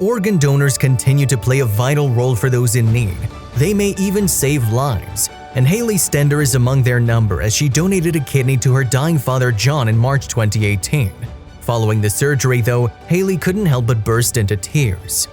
organ donors continue to play a vital role for those in need. They may even save lives. And Haley Stender is among their number as she donated a kidney to her dying father John in March 2018. Following the surgery, though, Haley couldn't help but burst into tears.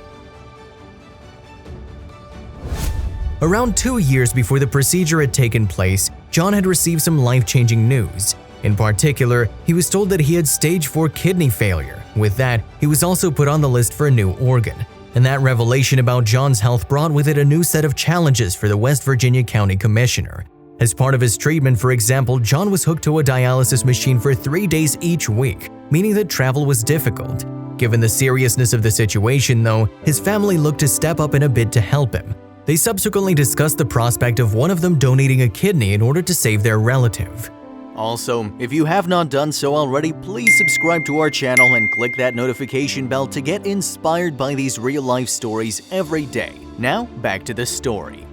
Around 2 years before the procedure had taken place, John had received some life-changing news. In particular, he was told that he had stage 4 kidney failure. With that, he was also put on the list for a new organ. And that revelation about John's health brought with it a new set of challenges for the West Virginia County Commissioner. As part of his treatment, for example, John was hooked to a dialysis machine for 3 days each week, meaning that travel was difficult. Given the seriousness of the situation, though, his family looked to step up in a bid to help him. They subsequently discussed the prospect of one of them donating a kidney in order to save their relative. Also, if you have not done so already, please subscribe to our channel and click that notification bell to get inspired by these real-life stories every day. Now, back to the story.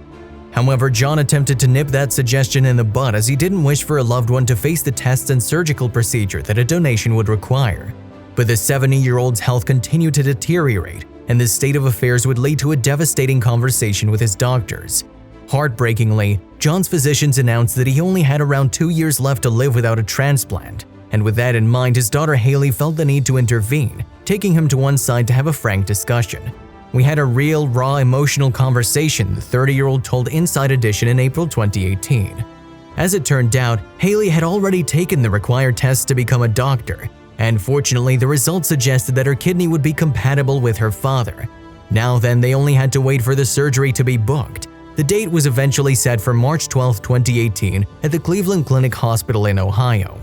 However, John attempted to nip that suggestion in the bud as he didn't wish for a loved one to face the tests and surgical procedure that a donation would require. But the 70-year-old's health continued to deteriorate, and this state of affairs would lead to a devastating conversation with his doctors. Heartbreakingly, John's physicians announced that he only had around 2 years left to live without a transplant, and with that in mind, his daughter Haley felt the need to intervene, taking him to one side to have a frank discussion. "We had a real, raw, emotional conversation," the 30-year-old told Inside Edition in April 2018. As it turned out, Haley had already taken the required tests to become a doctor, and fortunately, the results suggested that her kidney would be compatible with her father. Now then, they only had to wait for the surgery to be booked. The date was eventually set for March 12, 2018 at the Cleveland Clinic Hospital in Ohio.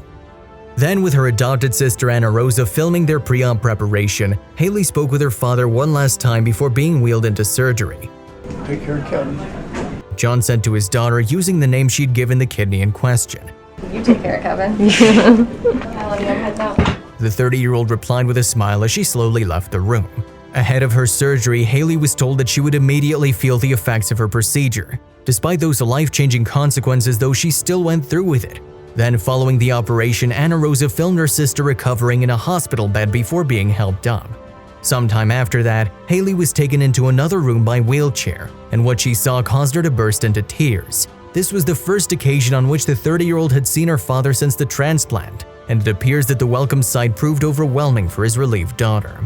Then, with her adopted sister Anna Rosa filming their pre-op preparation, Haley spoke with her father one last time before being wheeled into surgery. "Take care of Kevin," John said to his daughter using the name she'd given the kidney in question. "You take care of Kevin." I love you, heads out. The 30-year-old replied with a smile as she slowly left the room. Ahead of her surgery, Haley was told that she would immediately feel the effects of her procedure. Despite those life-changing consequences, though, she still went through with it. Then, following the operation, Anna Rosa filmed her sister recovering in a hospital bed before being helped up. Sometime after that, Haley was taken into another room by wheelchair, and what she saw caused her to burst into tears. This was the first occasion on which the 30-year-old had seen her father since the transplant, and it appears that the welcome sight proved overwhelming for his relieved daughter.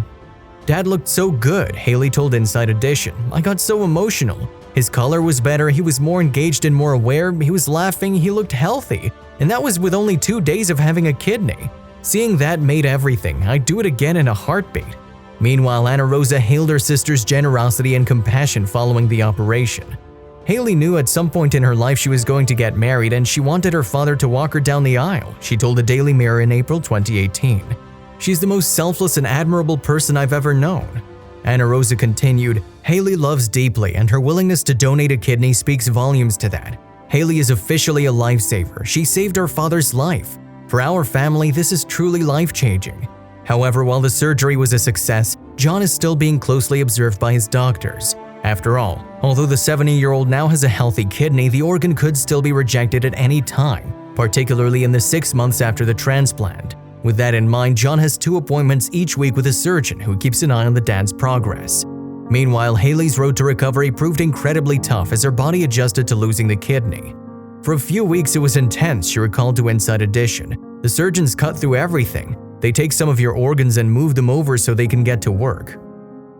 "Dad looked so good," Haley told Inside Edition. "I got so emotional. His color was better, he was more engaged and more aware, he was laughing, he looked healthy. And that was with only 2 days of having a kidney. Seeing that made everything. I'd do it again in a heartbeat." Meanwhile, Anna Rosa hailed her sister's generosity and compassion following the operation. Haley knew at some point in her life she was going to get married, and she wanted her father to walk her down the aisle, she told the Daily Mirror in April 2018. "She's the most selfless and admirable person I've ever known." Anna Rosa continued, "Haley loves deeply, and her willingness to donate a kidney speaks volumes to that. Haley is officially a lifesaver. She saved our father's life. For our family, this is truly life-changing." However, while the surgery was a success, John is still being closely observed by his doctors. After all, although the 70-year-old now has a healthy kidney, the organ could still be rejected at any time, particularly in the 6 months after the transplant. With that in mind, John has 2 appointments each week with a surgeon who keeps an eye on the dad's progress. Meanwhile, Haley's road to recovery proved incredibly tough as her body adjusted to losing the kidney. "For a few weeks it was intense," she recalled to Inside Edition. "The surgeons cut through everything. They take some of your organs and move them over so they can get to work."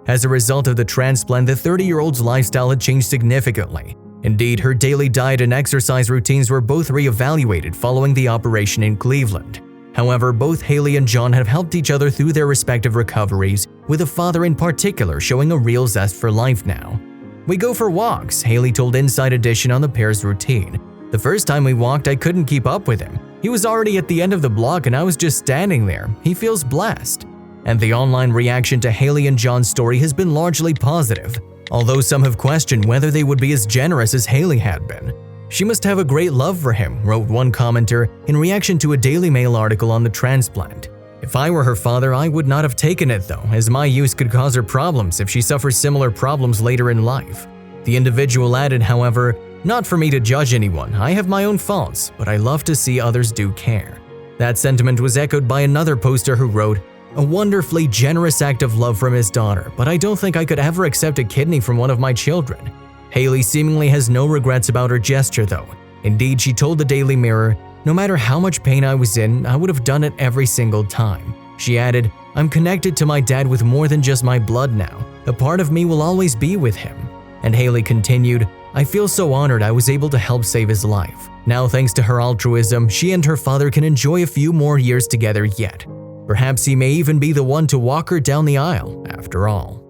As a result of the transplant, the 30-year-old's lifestyle had changed significantly. Indeed, her daily diet and exercise routines were both re-evaluated following the operation in Cleveland. However, both Haley and John have helped each other through their respective recoveries, with the father in particular showing a real zest for life now. "We go for walks," Haley told Inside Edition on the pair's routine. "The first time we walked, I couldn't keep up with him. He was already at the end of the block and I was just standing there. He feels blessed." And the online reaction to Haley and John's story has been largely positive, although some have questioned whether they would be as generous as Haley had been. "She must have a great love for him," wrote one commenter in reaction to a Daily Mail article on the transplant. "If I were her father, I would not have taken it though, as my use could cause her problems if she suffers similar problems later in life." The individual added, however, "Not for me to judge anyone, I have my own faults, but I love to see others do care." That sentiment was echoed by another poster who wrote, A wonderfully generous act of love from his daughter, but I don't think I could ever accept a kidney from one of my children. Haley seemingly has no regrets about her gesture though. Indeed, she told the Daily Mirror, "No matter how much pain I was in, I would have done it every single time." She added, "I'm connected to my dad with more than just my blood now. A part of me will always be with him." And Haley continued, "I feel so honored I was able to help save his life. Now, thanks to her altruism, she and her father can enjoy a few more years together yet. Perhaps he may even be the one to walk her down the aisle, after all."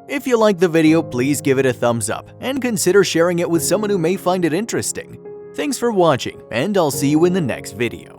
If you liked the video, please give it a thumbs up and consider sharing it with someone who may find it interesting. Thanks for watching, and I'll see you in the next video.